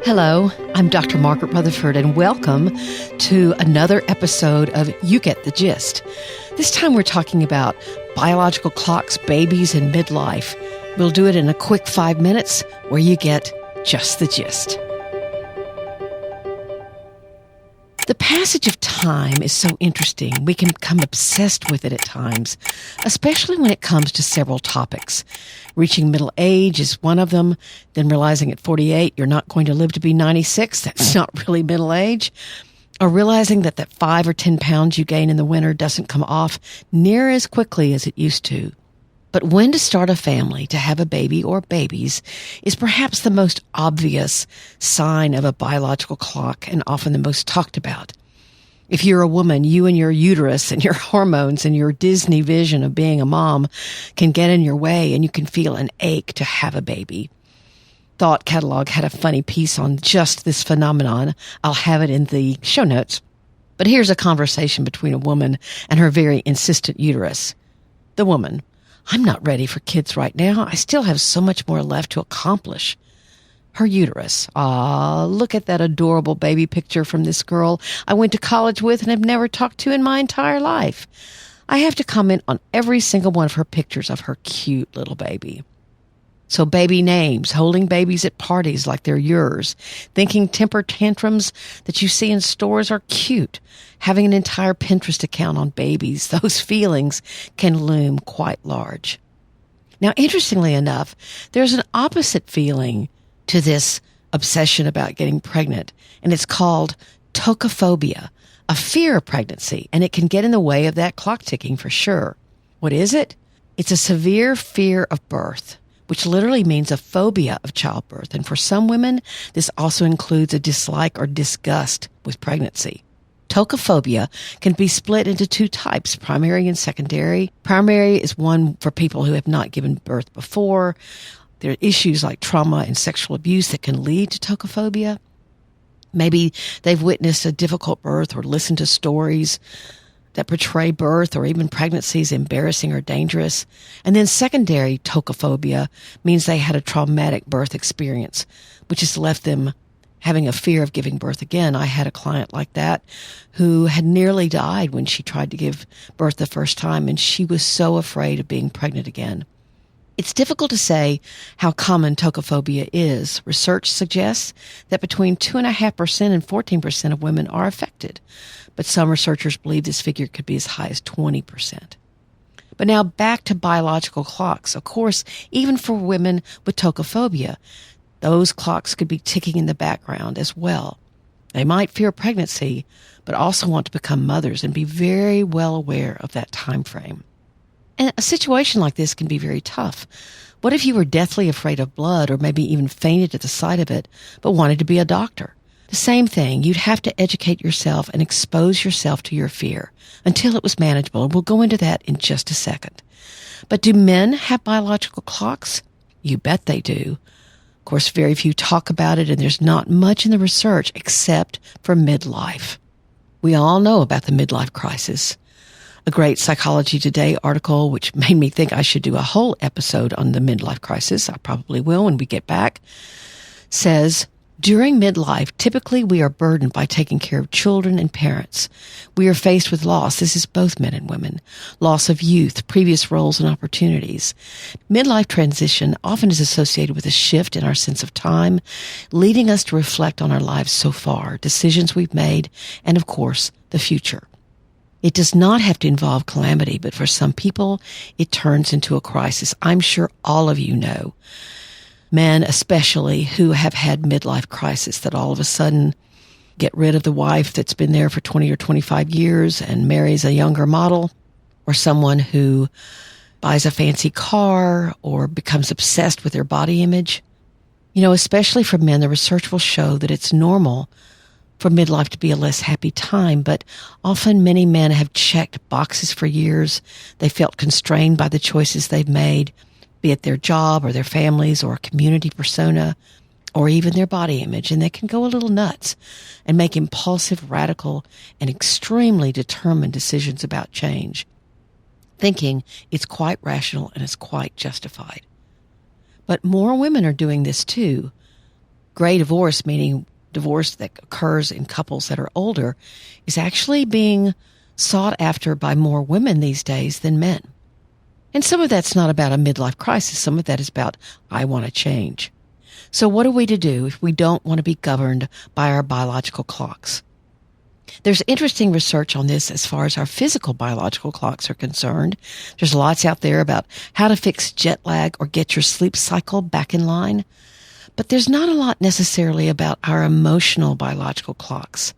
Hello, I'm Dr. Margaret Rutherford, and welcome to another episode of You Get the Gist. This time we're talking about biological clocks, babies, and midlife. We'll do it in a quick 5 minutes where you get just the gist. The passage of time is so interesting. We can become obsessed with it at times, especially when it comes to several topics. Reaching middle age is one of them, then realizing at 48 you're not going to live to be 96. That's not really middle age. Or realizing that 5 or 10 pounds you gain in the winter doesn't come off near as quickly as it used to. But when to start a family, to have a baby or babies, is perhaps the most obvious sign of a biological clock and often the most talked about. If you're a woman, you and your uterus and your hormones and your Disney vision of being a mom can get in your way, and you can feel an ache to have a baby. Thought Catalog had a funny piece on just this phenomenon. I'll have it in the show notes. But here's a conversation between a woman and her very insistent uterus. The woman: I'm not ready for kids right now. I still have so much more left to accomplish. Her uterus: look at that adorable baby picture from this girl I went to college with and have never talked to in my entire life. I have to comment on every single one of her pictures of her cute little baby. So baby names, holding babies at parties like they're yours, thinking temper tantrums that you see in stores are cute, having an entire Pinterest account on babies, those feelings can loom quite large. Now, interestingly enough, there's an opposite feeling to this obsession about getting pregnant, and it's called tocophobia, a fear of pregnancy, and it can get in the way of that clock ticking for sure. What is it? It's a severe fear of birth, which literally means a phobia of childbirth. And for some women, this also includes a dislike or disgust with pregnancy. Tocophobia can be split into two types, primary and secondary. Primary is one for people who have not given birth before. There are issues like trauma and sexual abuse that can lead to tocophobia. Maybe they've witnessed a difficult birth or listened to stories that portray birth or even pregnancy as embarrassing or dangerous. And then secondary tocophobia means they had a traumatic birth experience, which has left them having a fear of giving birth again. I had a client like that who had nearly died when she tried to give birth the first time, and she was so afraid of being pregnant again. It's difficult to say how common tocophobia is. Research suggests that between 2.5% and 14% of women are affected, but some researchers believe this figure could be as high as 20%. But now back to biological clocks. Of course, even for women with tocophobia, those clocks could be ticking in the background as well. They might fear pregnancy, but also want to become mothers and be very well aware of that time frame. And a situation like this can be very tough. What if you were deathly afraid of blood, or maybe even fainted at the sight of it, but wanted to be a doctor? The same thing. You'd have to educate yourself and expose yourself to your fear until it was manageable. And we'll go into that in just a second. But do men have biological clocks? You bet they do. Of course, very few talk about it, and there's not much in the research except for midlife. We all know about the midlife crisis. A great Psychology Today article, which made me think I should do a whole episode on the midlife crisis, I probably will when we get back, says, during midlife, typically we are burdened by taking care of children and parents. We are faced with loss. This is both men and women. Loss of youth, previous roles and opportunities. Midlife transition often is associated with a shift in our sense of time, leading us to reflect on our lives so far, decisions we've made, and of course, the future. It does not have to involve calamity, but for some people, it turns into a crisis. I'm sure all of you know men especially who have had midlife crisis, that all of a sudden get rid of the wife that's been there for 20 or 25 years and marries a younger model, or someone who buys a fancy car or becomes obsessed with their body image. You know, especially for men, the research will show that it's normal for midlife to be a less happy time, but often many men have checked boxes for years. They felt constrained by the choices they've made, be it their job or their families or a community persona or even their body image, and they can go a little nuts and make impulsive, radical, and extremely determined decisions about change, thinking it's quite rational and it's quite justified. But more women are doing this too. Gray divorce, meaning divorce that occurs in couples that are older, is actually being sought after by more women these days than men. And some of that's not about a midlife crisis. Some of that is about, I want to change. So what are we to do if we don't want to be governed by our biological clocks? There's interesting research on this as far as our physical biological clocks are concerned. There's lots out there about how to fix jet lag or get your sleep cycle back in line. But there's not a lot necessarily about our emotional biological clocks.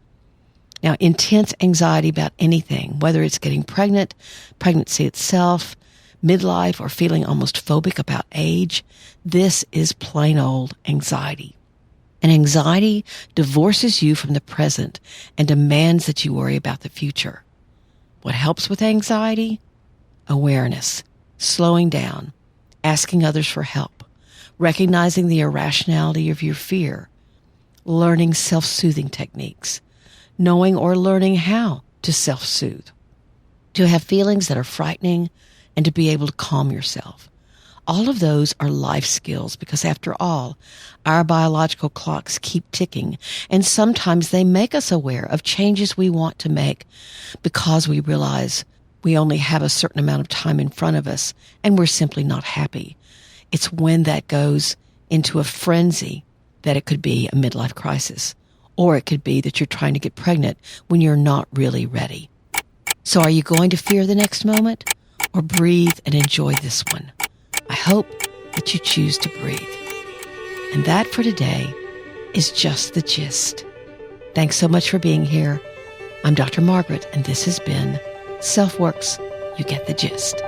Now, intense anxiety about anything, whether it's getting pregnant, pregnancy itself, midlife, or feeling almost phobic about age, this is plain old anxiety. And anxiety divorces you from the present and demands that you worry about the future. What helps with anxiety? Awareness, slowing down, asking others for help, recognizing the irrationality of your fear, learning self-soothing techniques, knowing or learning how to self-soothe, to have feelings that are frightening, and to be able to calm yourself. All of those are life skills because after all, our biological clocks keep ticking, and sometimes they make us aware of changes we want to make because we realize we only have a certain amount of time in front of us and we're simply not happy. It's when that goes into a frenzy that it could be a midlife crisis, or it could be that you're trying to get pregnant when you're not really ready. So are you going to fear the next moment? Or breathe and enjoy this one? I hope that you choose to breathe. And that for today is just the gist. Thanks so much for being here. I'm Dr. Margaret, and this has been SelfWork's You Get the Gist.